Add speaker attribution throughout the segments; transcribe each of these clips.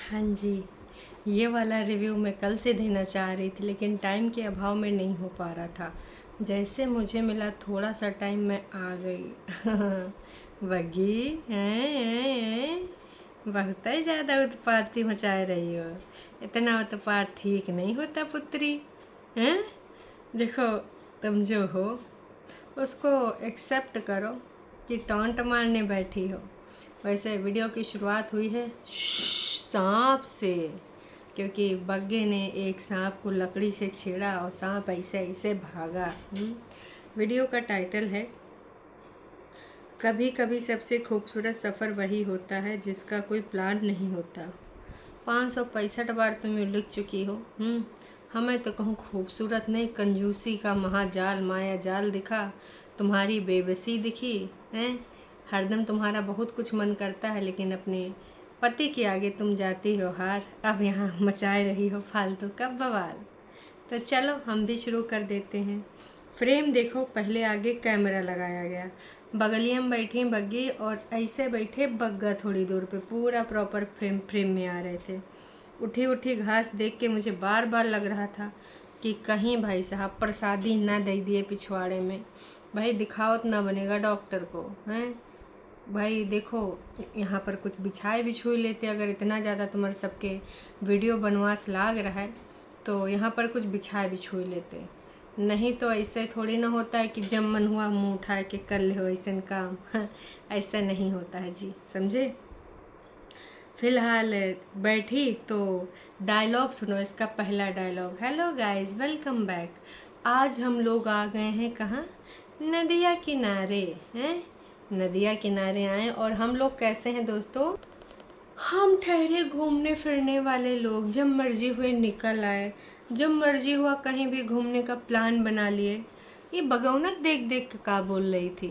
Speaker 1: हाँ जी, ये वाला रिव्यू मैं कल से देना चाह रही थी लेकिन टाइम के अभाव में नहीं हो पा रहा था। जैसे मुझे मिला थोड़ा सा टाइम मैं आ गई। बग्गी हैं, बहुत ही ज़्यादा उत्पाती मचा रही हो। इतना उत्पात ठीक नहीं होता पुत्री। हैं? देखो, तुम जो हो उसको एक्सेप्ट करो कि टॉन्ट मारने बैठी हो। वैसे वीडियो की शुरुआत हुई है सांप से, क्योंकि बग्गे ने एक सांप को लकड़ी से छेड़ा और सांप ऐसे ऐसे भागा। वीडियो का टाइटल है कभी कभी सबसे खूबसूरत सफ़र वही होता है जिसका कोई प्लान नहीं होता। 565 बार तुम ये लिख चुकी हो। हमें तो कहूँ खूबसूरत नहीं, कंजूसी का महाजाल माया जाल दिखा, तुम्हारी बेबसी दिखी हैं। हरदम तुम्हारा बहुत कुछ मन करता है लेकिन अपने पति के आगे तुम जाती हो हार। अब यहाँ मचाए रही हो फालतू का बवाल। तो चलो हम भी शुरू कर देते हैं। फ्रेम देखो, पहले आगे कैमरा लगाया गया, बगलिया में बैठी बग्गी और ऐसे बैठे बग्गा थोड़ी दूर पे, पूरा प्रॉपर फ्रेम में आ रहे थे। उठी उठी घास देख के मुझे बार बार लग रहा था कि कहीं भाई साहब प्रसादी ना दे दिए पिछवाड़े में। भाई दिखावत ना बनेगा डॉक्टर को हैं। भाई देखो, यहाँ पर कुछ बिछाए बिछुई लेते, अगर इतना ज़्यादा तुम्हारे सबके वीडियो बनवास लाग रहा है तो यहाँ पर कुछ बिछाए बिछुई लेते। नहीं तो ऐसे थोड़ी ना होता है कि जब मन हुआ मुँह उठाए के कर ले हो ऐसा काम। ऐसा नहीं होता है जी, समझे। फिलहाल बैठी तो डायलॉग सुनो। इसका पहला dialogue, hello guys welcome back. आज हम लोग आ गए हैं कहाँ? नदिया किनारे हैं। नदिया किनारे आए और हम लोग कैसे हैं दोस्तों? हम ठहरे घूमने फिरने वाले लोग, जब मर्जी हुए निकल आए, जब मर्जी हुआ कहीं भी घूमने का प्लान बना लिए। ये बगौनक देख देख के का बोल रही थी।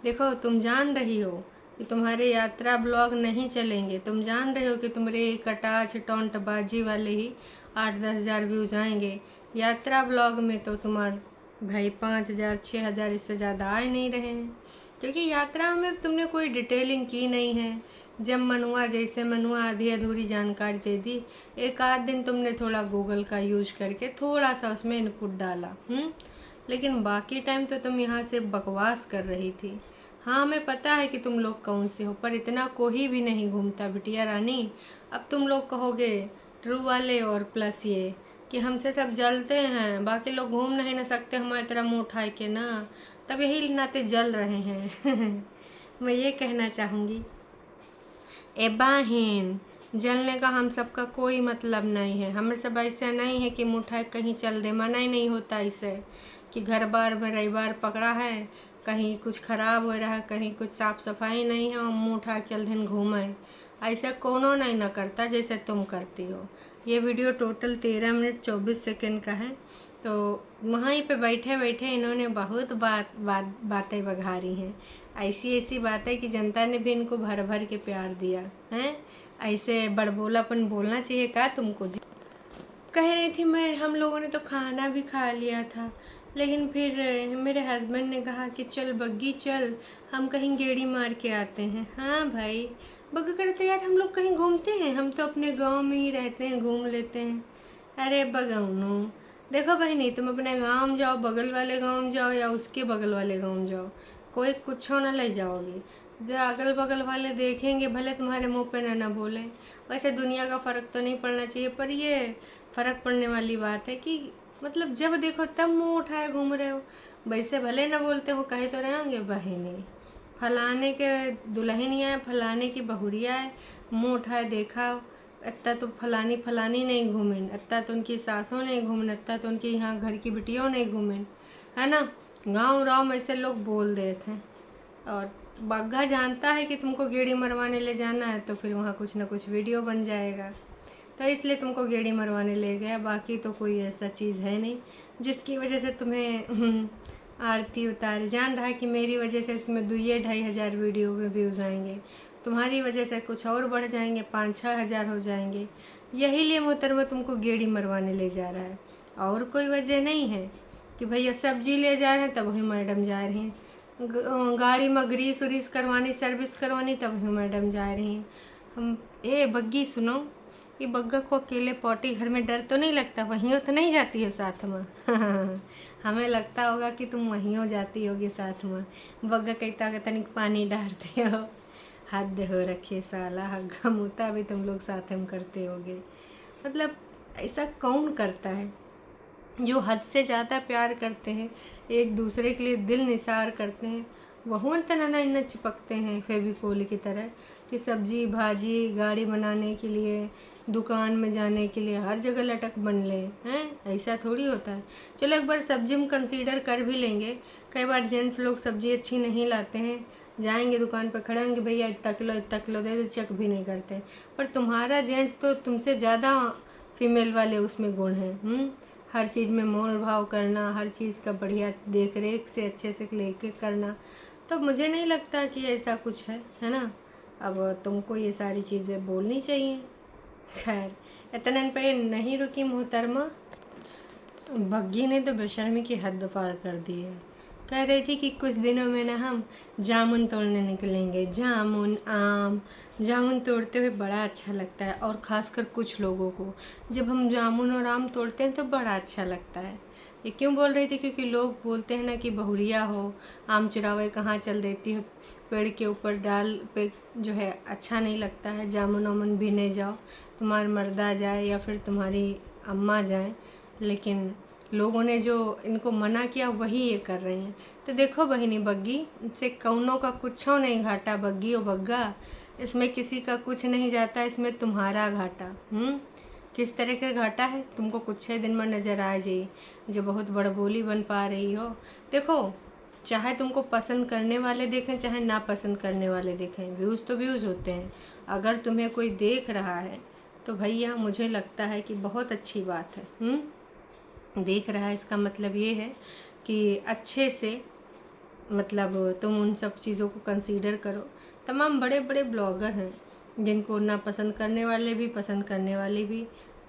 Speaker 1: देखो, तुम जान रही हो कि तुम्हारे यात्रा ब्लॉग नहीं चलेंगे। तुम जान रहे हो कि तुम्हारे कटाच टोंट बाजी वाले ही 8-10 हज़ार व्यूज आएंगे। यात्रा ब्लॉग में तो तुम्हारे भाई 5 हज़ार 6 हज़ार इससे ज़्यादा आ नहीं रहे हैं, क्योंकि यात्रा में तुमने कोई डिटेलिंग की नहीं है। जब मन हुआ जैसे मन हुआ आधी अधूरी जानकारी दे दी। एक आध दिन तुमने थोड़ा गूगल का यूज करके थोड़ा सा उसमें इनपुट डाला। लेकिन बाकी टाइम तो तुम यहाँ से बकवास कर रही थी। हाँ, हमें पता है कि तुम लोग कौन से हो, पर इतना कोई भी नहीं घूमता बिटिया रानी। अब तुम लोग कहोगे ट्रू वाले और प्लस ये कि हमसे सब जलते हैं, बाकी लोग घूम नहीं ना सकते हमारी तरह मुँह उठाए के ना, तब यही नाते जल रहे हैं। मैं ये कहना चाहूँगी, ए बहन, जलने का हम सबका कोई मतलब नहीं है। हमें सब ऐसा नहीं है कि मुँह उठाए कहीं चल दे, मना ही नहीं होता ऐसे कि घर बार में रविवार पकड़ा है, कहीं कुछ खराब हो रहा है, कहीं कुछ साफ सफाई नहीं है और मुँह उठा चल दिन घूमें। ऐसा कोनो नहीं ना करता जैसे तुम करती हो। ये वीडियो टोटल 13 मिनट 24 सेकंड का है। तो वहीं पे बैठे बैठे इन्होंने बहुत बातें बघारी हैं। ऐसी ऐसी बातें कि जनता ने भी इनको भर भर के प्यार दिया है। ऐसे बड़बोलापन बोलना चाहिए क्या तुमको जी? कह रही थी मैं, हम लोगों ने तो खाना भी खा लिया था, लेकिन फिर मेरे हस्बैंड ने कहा कि चल बग्गी चल, हम कहीं गेड़ी मार के आते हैं। हाँ भाई, बग्गी करते यार हम लोग कहीं घूमते हैं, हम तो अपने गांव में ही रहते हैं, घूम लेते हैं। अरे बगौनो, देखो बहनी, तुम अपने गांव जाओ, बगल वाले गांव जाओ या उसके बगल वाले गांव जाओ, कोई कुछ ना ले जाओगी। जो अगल बगल वाले देखेंगे भले तुम्हारे मुंह पे ना बोलें। वैसे दुनिया का फ़र्क तो नहीं पड़ना चाहिए, पर ये फ़र्क पड़ने वाली बात है कि मतलब जब देखो तब मुंह उठाए घूम रहे हो। वैसे भले ना बोलते हो, कहे तो रहेंगे बहनी फलाने के दुल्हन आए, फलाने की बहुरिया है, मुंह उठाए देखा। इतना तो फलानी फलानी नहीं घूमें, इतना तो उनकी सासों नहीं घूमें, इतना तो उनकी यहाँ घर की बिटियों नहीं घूमें, है ना। गाँव राव में ऐसे लोग बोल देते हैं। और बग्गा जानता है कि तुमको गेड़ी मरवाने ले जाना है तो फिर वहाँ कुछ ना कुछ वीडियो बन जाएगा, तो इसलिए तुमको गेड़ी मरवाने ले गया। बाकी तो कोई ऐसा चीज़ है नहीं जिसकी वजह से तुम्हें आरती उतारे। जान रहा है कि मेरी वजह से इसमें 2-2.5 हज़ार वीडियो में व्यूज़ आएंगे, तुम्हारी वजह से कुछ और बढ़ जाएंगे, 5-6 हज़ार हो जाएंगे। यही लिए मोहतरमा तुमको गेड़ी मरवाने ले जा रहा है, और कोई वजह नहीं है कि भैया सब्जी ले जा रहे हैं तब वही मैडम जा रही हैं, गाड़ी में ग्रीस उरीस करवानी सर्विस करवानी तब वही मैडम जा रही हैं। हम ए बग्गी सुनो, कि बग्गा को अकेले पॉटी घर में डर तो नहीं लगता, वहीं तो नहीं जाती है साथ में। हमें लगता होगा कि तुम वहीं हो जाती होगी साथ में। बग्गा कहता होगा तनिक पानी डालते हो। हद हो रखी साला, हग्गा मुता भी तुम लोग साथ में करते होगे। मतलब ऐसा कौन करता है? जो हद से ज़्यादा प्यार करते हैं, एक दूसरे के लिए दिल निसार करते हैं, वह तना इतना चिपकते हैं फेविकोल की तरह कि सब्जी भाजी गाड़ी बनाने के लिए, दुकान में जाने के लिए हर जगह लटक बन ले हैं। ऐसा थोड़ी होता है। चलो एक बार सब्जी में कंसीडर कर भी लेंगे। कई बार जेंट्स लोग सब्जी अच्छी नहीं लाते हैं, जाएंगे दुकान पर खड़े होंगे, भैया इतना किलो दे दो, चेक भी नहीं करते। पर तुम्हारा जेंट्स तो तुमसे ज़्यादा फीमेल वाले उसमें गुण हैं। हर चीज़ में मोल भाव करना, हर चीज़ का बढ़िया देख रेख से अच्छे से लेके करना। तो मुझे नहीं लगता कि ऐसा कुछ है ना। अब तुमको ये सारी चीज़ें बोलनी चाहिए। खैर इतने पे नहीं रुकी मोहतरमा, बग्गी ने तो बेशर्मी की हद पार कर दी है। कह रही थी कि कुछ दिनों में ना हम जामुन तोड़ने निकलेंगे। जामुन आम, जामुन तोड़ते हुए बड़ा अच्छा लगता है, और ख़ासकर कुछ लोगों को जब हम जामुन और आम तोड़ते हैं तो बड़ा अच्छा लगता है। ये क्यों बोल रही थी? क्योंकि लोग बोलते हैं ना कि बहुरिया हो, आम चुरावे कहाँ चल देती हो, पेड़ के ऊपर डाल पे जो है अच्छा नहीं लगता है। जामुन वामुन भी नहीं जाओ, तुम्हारा मर्दा जाए या फिर तुम्हारी अम्मा जाए, लेकिन लोगों ने जो इनको मना किया वही ये कर रही हैं। तो देखो बहिनी बग्गी, से कौनों का कुछ नहीं घाटा। बग्गी और बग्गा, इसमें किसी का कुछ नहीं जाता, इसमें तुम्हारा घाटा। किस तरह का घाटा है? तुमको कुछ ही दिन में नज़र आ जाए जो बहुत बड़बोली बन पा रही हो। देखो, चाहे तुमको पसंद करने वाले देखें चाहे ना पसंद करने वाले देखें, व्यूज़ तो व्यूज़ होते हैं। अगर तुम्हें कोई देख रहा है तो भैया मुझे लगता है कि बहुत अच्छी बात है। देख रहा है इसका मतलब ये है कि अच्छे से, मतलब तुम उन सब चीज़ों को कंसीडर करो। तमाम बड़े बड़े ब्लॉगर हैं जिनको ना पसंद करने वाले भी, पसंद करने वाले भी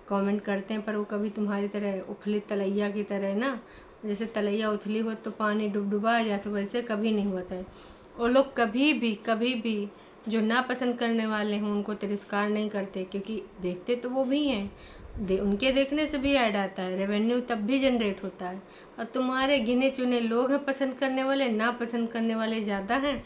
Speaker 1: कमेंट करते हैं, पर वो कभी तुम्हारी तरह उथली तलैया की तरह ना, जैसे तलैया उथली हो तो पानी डुबडुबा जाए, तो वैसे कभी नहीं होता है। वो लोग कभी भी जो ना पसंद करने वाले हैं उनको तिरस्कार नहीं करते, क्योंकि देखते तो वो भी हैं। उनके देखने से भी ऐड आता है, रेवेन्यू तब भी जनरेट होता है। और तुम्हारे गिने चुने लोग हैं पसंद करने वाले, ना पसंद करने वाले ज़्यादा हैं,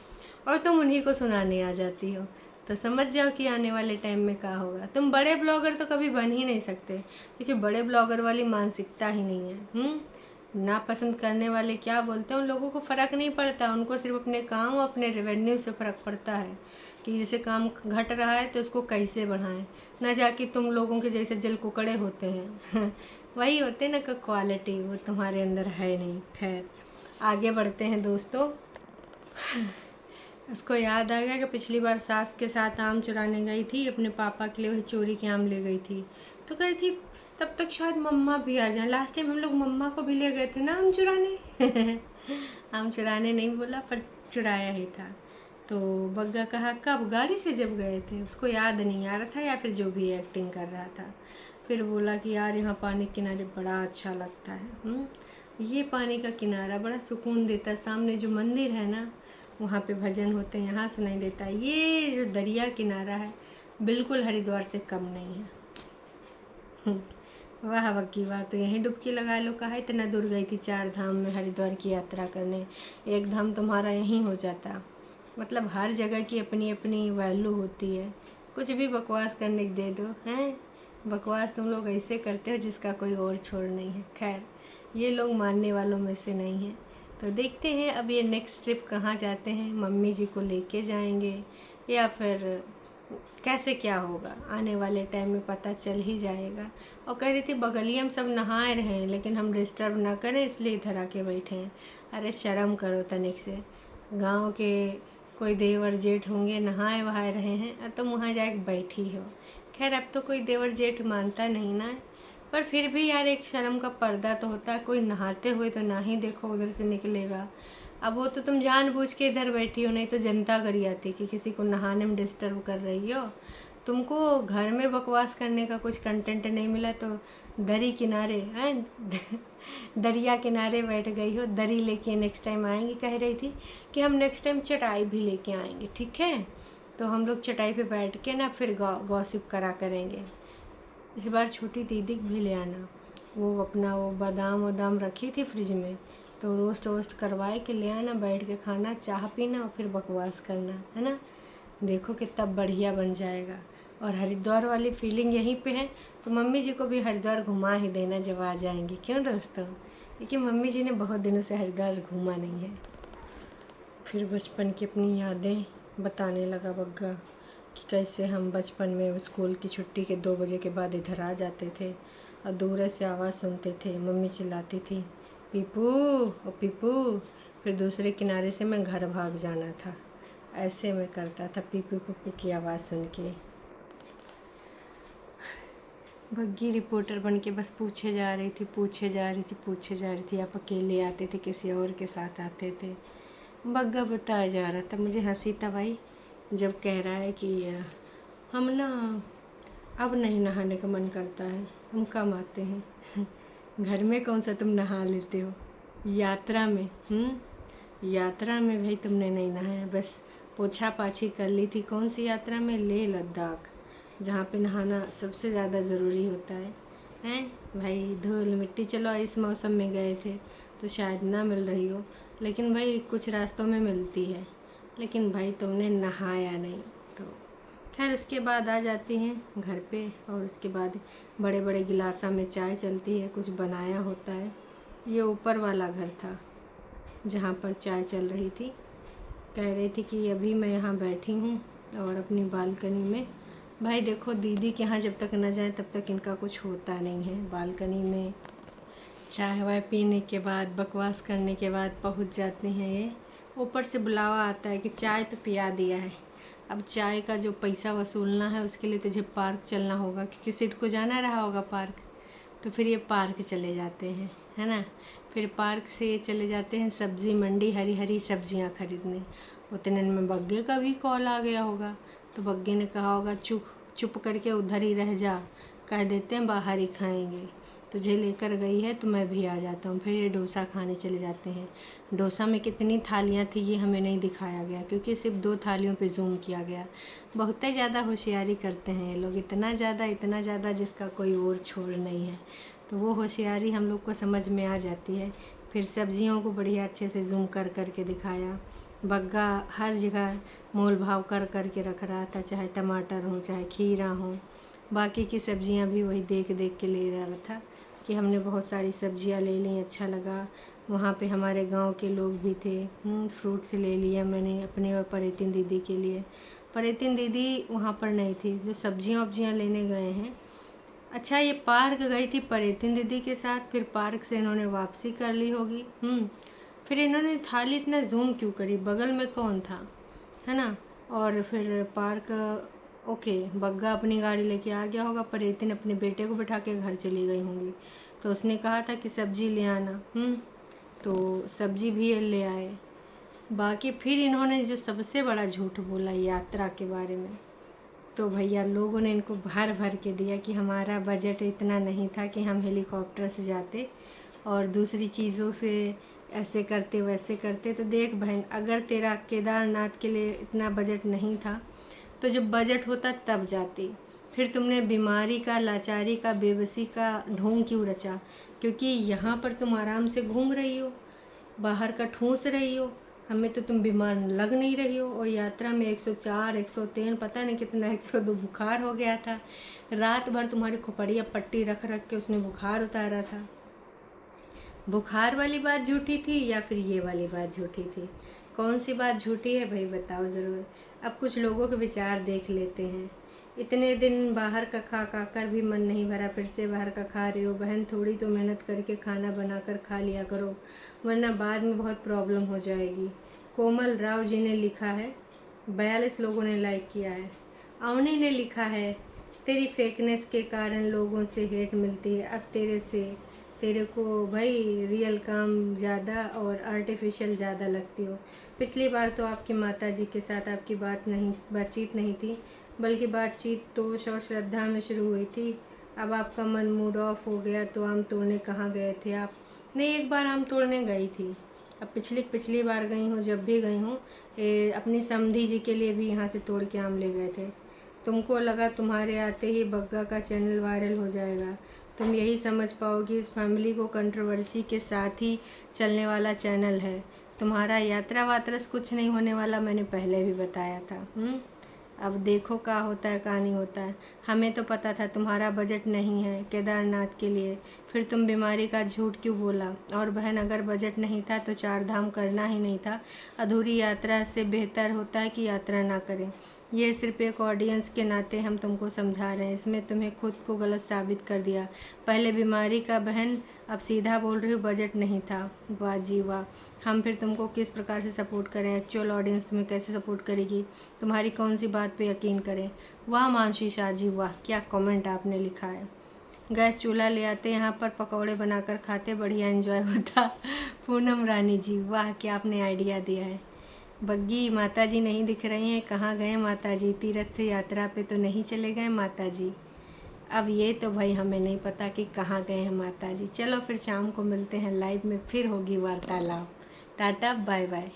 Speaker 1: और तुम उन्हीं को सुनाने आ जाती हो। तो समझ जाओ कि आने वाले टाइम में क्या होगा। तुम बड़े ब्लॉगर तो कभी बन ही नहीं सकते, क्योंकि बड़े ब्लॉगर वाली मानसिकता ही नहीं है। ना पसंद करने वाले क्या बोलते हैं, उन लोगों को फ़र्क नहीं पड़ता। उनको सिर्फ अपने काम और अपने रेवेन्यू से फ़र्क पड़ता है कि जैसे काम घट रहा है तो उसको कैसे बढ़ाएं, ना जाके तुम लोगों के जैसे जल कुकड़े होते हैं। वही होते ना, का क्वालिटी वो तुम्हारे अंदर है नहीं। खैर आगे बढ़ते हैं दोस्तों। उसको याद आ गया कि पिछली बार सास के साथ आम चुराने गई थी, अपने पापा के लिए वही चोरी के आम ले गई थी। तो कह रही थी तब तक शायद मम्मा भी आ जाए। लास्ट टाइम हम लोग मम्मा को भी ले गए थे ना आम चुराने। आम चुराने नहीं बोला, पर चुराया ही था। तो बग्गा कहा कब? गाड़ी से जब गए थे। उसको याद नहीं आ रहा था, या फिर जो भी एक्टिंग कर रहा था। फिर बोला कि यार यहाँ पानी के किनारे बड़ा अच्छा लगता है। ये पानी का किनारा बड़ा सुकून देता है। सामने जो मंदिर है ना, वहाँ पे भजन होते हैं, यहाँ सुनाई देता है। ये जो दरिया किनारा है बिल्कुल हरिद्वार से कम नहीं है। वाह बग्गी वाह, तो यहीं डुबकी लगा लो। कहा इतना दूर गई थी 4 धाम में हरिद्वार की यात्रा करने, एक धाम तुम्हारा यहीं हो जाता। मतलब हर जगह की अपनी अपनी वैल्यू होती है। कुछ भी बकवास करने को दे दो हैं। बकवास तुम लोग ऐसे करते हो जिसका कोई और छोड़ नहीं है। खैर ये लोग मानने वालों में से नहीं हैं। तो देखते हैं अब ये नेक्स्ट ट्रिप कहाँ जाते हैं। मम्मी जी को लेके जाएंगे या फिर कैसे क्या होगा, आने वाले टाइम में पता चल ही जाएगा। और कह रही थी बगलिया में सब नहाए रहे हैं, लेकिन हम डिस्टर्ब ना करें इसलिए इधर आके बैठे हैं। अरे शर्म करो तनिक से। गांव के कोई देवर जेठ होंगे, नहाए वहाए रहे हैं और तुम वहाँ जाके बैठी हो। खैर अब तो कोई देवर जेठ मानता नहीं ना, पर फिर भी यार एक शर्म का पर्दा तो होता है। कोई नहाते हुए तो ना ही देखो, उधर से निकलेगा। अब वो तो तुम जानबूझ के इधर बैठी हो, नहीं तो जनता करी आती कि किसी को नहाने में डिस्टर्ब कर रही हो। तुमको घर में बकवास करने का कुछ कंटेंट नहीं मिला तो दरी किनारे हैं, दरिया किनारे बैठ गई हो। दरी लेके नेक्स्ट टाइम आएंगी। कह रही थी कि हम नेक्स्ट टाइम चटाई भी लेके आएंगे, ठीक है? तो हम लोग चटाई पे बैठ के ना फिर गॉसिप करा करेंगे। इस बार छोटी दीदी को भी ले आना। वो अपना वो बादाम वादाम रखी थी फ्रिज में, तो रोस्ट वोस्ट करवाए के ले आना, बैठ के खाना, चाह पीना और फिर बकवास करना, है ना। देखो कितना बढ़िया बन जाएगा। और हरिद्वार वाली फीलिंग यहीं पे है, तो मम्मी जी को भी हरिद्वार घुमा ही देना जब आ जाएंगी, क्यों दोस्तों, क्योंकि मम्मी जी ने बहुत दिनों से हरिद्वार घूमा नहीं है। फिर बचपन की अपनी यादें बताने लगा बग्गा कि कैसे हम बचपन में स्कूल की छुट्टी के 2 बजे के बाद इधर आ जाते थे और दूर से आवाज़ सुनते थे, मम्मी चिल्लाती थी पीपू ओ पीपू, फिर दूसरे किनारे से मैं घर भाग जाना था। ऐसे मैं करता था पीपू पप्पू की आवाज़ सुन के। बग्गी रिपोर्टर बन के बस पूछे जा रही थी, पूछे जा रही थी, पूछे जा रही थी। आप अकेले आते थे, किसी और के साथ आते थे? बग्गा बताया जा रहा था। मुझे हंसी तब आई जब कह रहा है कि हम ना अब नहीं नहाने का मन करता है, हम कम आते हैं। घर में कौन सा तुम नहा लेते हो, यात्रा में यात्रा में भाई तुमने नहीं नहाया, बस पोछा पाछी कर ली थी। कौन सी यात्रा में? लेह लद्दाख, जहाँ पे नहाना सबसे ज़्यादा ज़रूरी होता है। हैं भाई, धूल मिट्टी, चलो इस मौसम में गए थे तो शायद ना मिल रही हो, लेकिन भाई कुछ रास्तों में मिलती है, लेकिन भाई तुमने नहाया नहीं। तो खैर उसके बाद आ जाती हैं घर पे, और उसके बाद बड़े बड़े गिलासा में चाय चलती है, कुछ बनाया होता है। ये ऊपर वाला घर था जहाँ पर चाय चल रही थी। कह रही थी कि अभी मैं यहाँ बैठी हूँ और अपनी बालकनी में। भाई देखो, दीदी के यहाँ जब तक न जाए तब तक इनका कुछ होता नहीं है। बालकनी में चाय वाय पीने के बाद, बकवास करने के बाद पहुँच जाती हैं ये। ऊपर से बुलावा आता है कि चाय तो पिया दिया है, अब चाय का जो पैसा वसूलना है उसके लिए तुझे पार्क चलना होगा, क्योंकि सिट को जाना रहा होगा पार्क। तो फिर ये पार्क चले जाते हैं, है ना। फिर पार्क से ये चले जाते हैं सब्ज़ी मंडी, हरी हरी सब्जियां खरीदने। उतने में बग्गे का भी कॉल आ गया होगा, तो बग्गे ने कहा होगा चुप चुप करके उधर ही रह जा, कह देते हैं बाहर ही खाएंगे, तुझे लेकर गई है तो मैं भी आ जाता हूँ। फिर ये डोसा खाने चले जाते हैं। डोसा में कितनी थालियाँ थी ये हमें नहीं दिखाया गया, क्योंकि सिर्फ 2 थालियों पे जूम किया गया। बहुत ही ज़्यादा होशियारी करते हैं ये लोग, इतना ज़्यादा जिसका कोई और छोड़ नहीं है। तो वो होशियारी हम लोग को समझ में आ जाती है। फिर सब्जियों को बढ़िया अच्छे से जूम कर के दिखाया। बग्गा हर जगह मोल भाव कर के रख रहा था, चाहे टमाटर हो चाहे खीरा हो। बाकी की सब्जियां भी वही देख के ले रहा था कि हमने बहुत सारी सब्जियां ले ली, अच्छा लगा। वहाँ पे हमारे गांव के लोग भी थे। फ्रूट्स ले लिया मैंने अपने और परितिन दीदी के लिए। परितिन दीदी वहाँ पर नहीं थी, जो सब्जियां वब्जियां लेने गए हैं। अच्छा, ये पार्क गई थी परितिन दीदी के साथ, फिर पार्क से इन्होंने वापसी कर ली होगी। फिर इन्होंने थाली इतना जूम क्यों करी, बगल में कौन था, है ना। और फिर पार्क, ओके, बग्गा अपनी गाड़ी लेके आ गया होगा, परितिन अपने बेटे को बिठा के घर चली गई होंगी। तो उसने कहा था कि सब्जी ले आना, तो सब्जी भी ये ले आए। बाकी फिर इन्होंने जो सबसे बड़ा झूठ बोला यात्रा के बारे में, तो भैया लोगों ने इनको भर भर के दिया कि हमारा बजट इतना नहीं था कि हम हेलीकॉप्टर से जाते और दूसरी चीज़ों से ऐसे करते वैसे करते। तो देख बहन, अगर तेरा केदारनाथ के लिए इतना बजट नहीं था तो जब बजट होता तब जाती। फिर तुमने बीमारी का, लाचारी का, बेबसी का ढोंग क्यों रचा? क्योंकि यहाँ पर तुम आराम से घूम रही हो, बाहर का ठूंस रही हो, हमें तो तुम बीमार लग नहीं रही हो। और यात्रा में 104, 103, पता नहीं कितना, 102 बुखार हो गया था। रात भर तुम्हारी खोपड़िया पट्टी रख के उसने बुखार उतारा था। बुखार वाली बात झूठी थी या फिर ये वाली बात झूठी थी? कौन सी बात झूठी है भाई, बताओ ज़रूर। अब कुछ लोगों के विचार देख लेते हैं। इतने दिन बाहर का खा कर भी मन नहीं भरा, फिर से बाहर का खा रहे हो। बहन, थोड़ी तो मेहनत करके खाना बनाकर खा लिया करो, वरना बाद में बहुत प्रॉब्लम हो जाएगी। कोमल राव जी ने लिखा है, 42 लोगों ने लाइक किया है। अवनी ने लिखा है, तेरी फेकनेस के कारण लोगों से हेट मिलती है, अब तेरे को भाई रियल काम ज़्यादा और आर्टिफिशियल ज़्यादा लगती हो। पिछली बार तो आपकी माता जी के साथ आपकी बातचीत नहीं थी, बल्कि बातचीत तोष और श्रद्धा में शुरू हुई थी। अब आपका मन मूड ऑफ हो गया तो आम तोड़ने कहाँ गए थे आप? नहीं, एक बार आम तोड़ने गई थी। अब पिछली बार गई हूँ, जब भी गई हूँ अपनी समधी जी के लिए भी यहाँ से तोड़ के आम ले गए थे। तुमको लगा तुम्हारे आते ही बग्गा का चैनल वायरल हो जाएगा। तुम यही समझ पाओगी इस फैमिली को कंट्रोवर्सी के साथ ही चलने वाला चैनल है। तुम्हारा यात्रा वात्रस कुछ नहीं होने वाला, मैंने पहले भी बताया था। अब देखो क्या होता है क्या नहीं होता है। हमें तो पता था तुम्हारा बजट नहीं है केदारनाथ के लिए, फिर तुम बीमारी का झूठ क्यों बोला। और बहन, अगर बजट नहीं था तो 4 धाम करना ही नहीं था। अधूरी यात्रा से बेहतर होता है कि यात्रा ना करें। ये सिर्फ एक ऑडियंस के नाते हम तुमको समझा रहे हैं, इसमें तुम्हें खुद को गलत साबित कर दिया। पहले बीमारी का बहन, अब सीधा बोल रही हो बजट नहीं था। वाह जी वाह। हम फिर तुमको किस प्रकार से सपोर्ट करें, एक्चुअल ऑडियंस तुम्हें कैसे सपोर्ट करेगी, तुम्हारी कौन सी बात पे यकीन करें। वाह मानसी शाह जी वाह, क्या कमेंट आपने लिखा है। गैस चूल्हा ले आते, यहाँ पर पकौड़े बनाकर खाते, बढ़िया एंजॉय होता। पूनम रानी जी वाह, क्या आपने आइडिया दिया है। बग्गी माता जी नहीं दिख रही हैं, कहाँ गए माता जी, तीर्थ यात्रा पे तो नहीं चले गए माता जी। अब ये तो भाई हमें नहीं पता कि कहाँ गए हैं माता जी। चलो फिर शाम को मिलते हैं लाइव में, फिर होगी वार्तालाप। Tata bye bye.